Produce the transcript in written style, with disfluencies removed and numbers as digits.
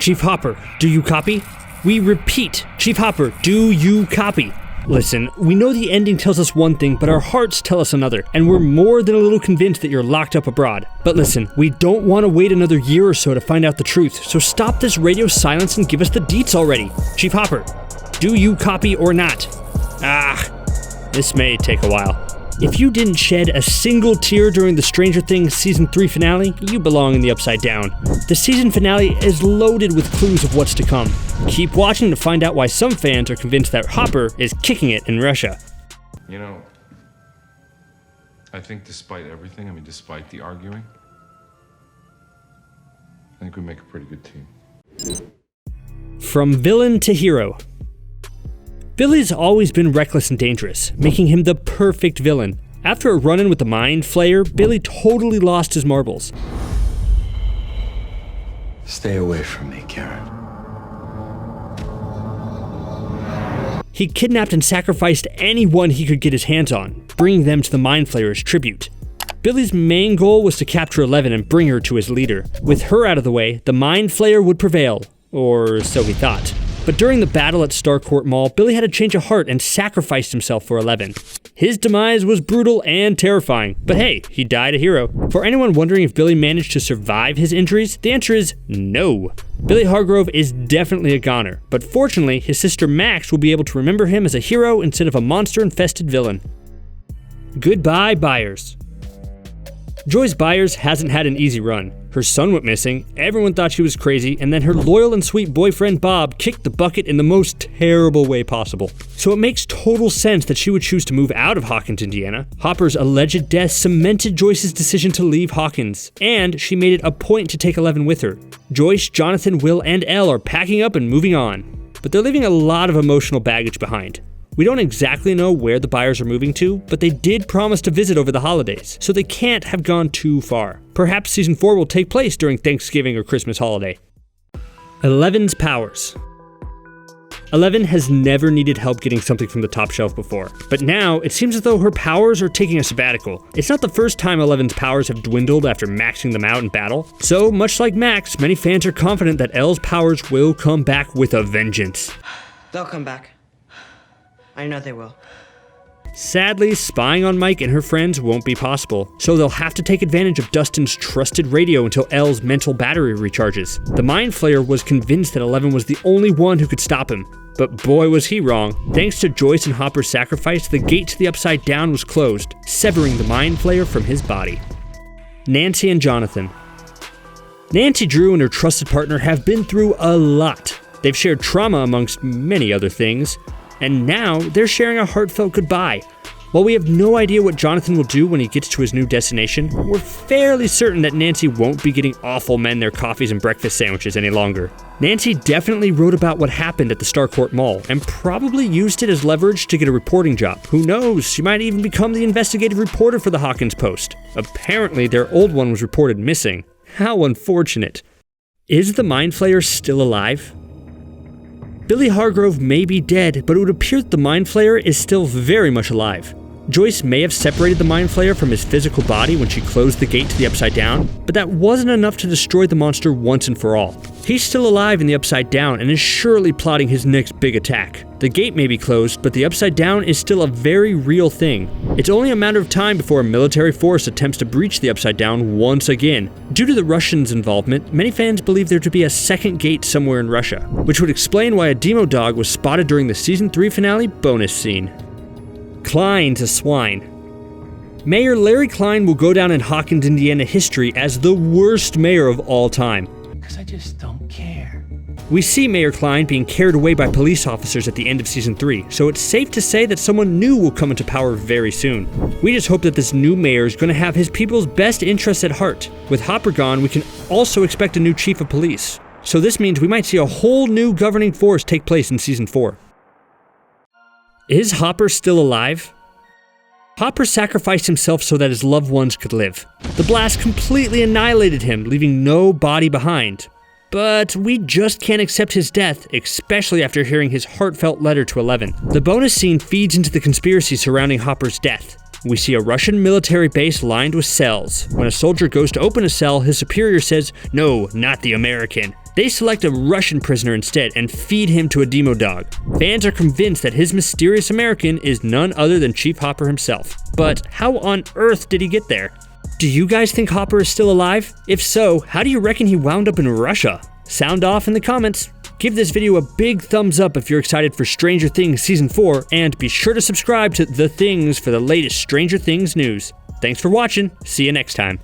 Chief Hopper, do you copy? We repeat, Chief Hopper, do you copy? Listen, we know the ending tells us one thing, but our hearts tell us another, and we're more than a little convinced that you're locked up abroad. But listen, we don't want to wait another year or so to find out the truth, so stop this radio silence and give us the deets already. Chief Hopper, do you copy or not? This may take a while. If you didn't shed a single tear during the Stranger Things Season 3 finale, you belong in the Upside Down. The season finale is loaded with clues of what's to come. Keep watching to find out why some fans are convinced that Hopper is kicking it in Russia. You know, I think despite everything, despite the arguing, I think we make a pretty good team. From villain to hero. Billy's always been reckless and dangerous, making him the perfect villain. After a run-in with the Mind Flayer, Billy totally lost his marbles. Stay away from me, Karen. He kidnapped and sacrificed anyone he could get his hands on, bringing them to the Mind Flayer as tribute. Billy's main goal was to capture Eleven and bring her to his leader. With her out of the way, the Mind Flayer would prevail, or so he thought. But during the battle at Starcourt Mall, Billy had a change of heart and sacrificed himself for Eleven. His demise was brutal and terrifying, but hey, he died a hero. For anyone wondering if Billy managed to survive his injuries, the answer is no. Billy Hargrove is definitely a goner, but fortunately, his sister Max will be able to remember him as a hero instead of a monster-infested villain. Goodbye, Byers. Joyce Byers hasn't had an easy run. Her son went missing, everyone thought she was crazy, and then her loyal and sweet boyfriend Bob kicked the bucket in the most terrible way possible. So it makes total sense that she would choose to move out of Hawkins, Indiana. Hopper's alleged death cemented Joyce's decision to leave Hawkins, and she made it a point to take Eleven with her. Joyce, Jonathan, Will, and Elle are packing up and moving on, but they're leaving a lot of emotional baggage behind. We don't exactly know where the Byers are moving to, but they did promise to visit over the holidays, so they can't have gone too far. Perhaps Season 4 will take place during Thanksgiving or Christmas holiday. Eleven's powers. Eleven has never needed help getting something from the top shelf before, but now it seems as though her powers are taking a sabbatical. It's not the first time Eleven's powers have dwindled after maxing them out in battle, so much like Max, many fans are confident that Elle's powers will come back with a vengeance. They'll come back. I know they will. Sadly, spying on Mike and her friends won't be possible, so they'll have to take advantage of Dustin's trusted radio until Elle's mental battery recharges. The Mind Flayer was convinced that Eleven was the only one who could stop him, but boy was he wrong. Thanks to Joyce and Hopper's sacrifice, the gate to the Upside Down was closed, severing the Mind Flayer from his body. Nancy and Jonathan. Nancy Drew and her trusted partner have been through a lot. They've shared trauma amongst many other things, and now they're sharing a heartfelt goodbye. While we have no idea what Jonathan will do when he gets to his new destination, we're fairly certain that Nancy won't be getting awful men their coffees and breakfast sandwiches any longer. Nancy definitely wrote about what happened at the Starcourt Mall, and probably used it as leverage to get a reporting job. Who knows, she might even become the investigative reporter for the Hawkins Post. Apparently their old one was reported missing. How unfortunate. Is the Mind Flayer still alive? Billy Hargrove may be dead, but it would appear that the Mind Flayer is still very much alive. Joyce may have separated the Mind Flayer from his physical body when she closed the gate to the Upside Down, but that wasn't enough to destroy the monster once and for all. He's still alive in the Upside Down and is surely plotting his next big attack. The gate may be closed, but the Upside Down is still a very real thing. It's only a matter of time before a military force attempts to breach the Upside Down once again. Due to the Russians' involvement, many fans believe there to be a second gate somewhere in Russia, which would explain why a demo dog was spotted during the Season 3 finale bonus scene. Klein to swine. Mayor Larry Klein will go down in Hawkins, Indiana history as the worst mayor of all time. Because I just don't care. We see Mayor Klein being carried away by police officers at the end of Season 3, so it's safe to say that someone new will come into power very soon. We just hope that this new mayor is going to have his people's best interests at heart. With Hopper gone, we can also expect a new chief of police. So this means we might see a whole new governing force take place in Season 4. Is Hopper still alive? Hopper sacrificed himself so that his loved ones could live. The blast completely annihilated him, leaving no body behind. But we just can't accept his death, especially after hearing his heartfelt letter to Eleven. The bonus scene feeds into the conspiracy surrounding Hopper's death. We see a Russian military base lined with cells. When a soldier goes to open a cell, his superior says, "No, not the American." They select a Russian prisoner instead and feed him to a demo dog. Fans are convinced that his mysterious American is none other than Chief Hopper himself. But how on earth did he get there? Do you guys think Hopper is still alive? If so, how do you reckon he wound up in Russia? Sound off in the comments. Give this video a big thumbs up if you're excited for Stranger Things Season 4, and be sure to subscribe to The Things for the latest Stranger Things news. Thanks for watching, see you next time.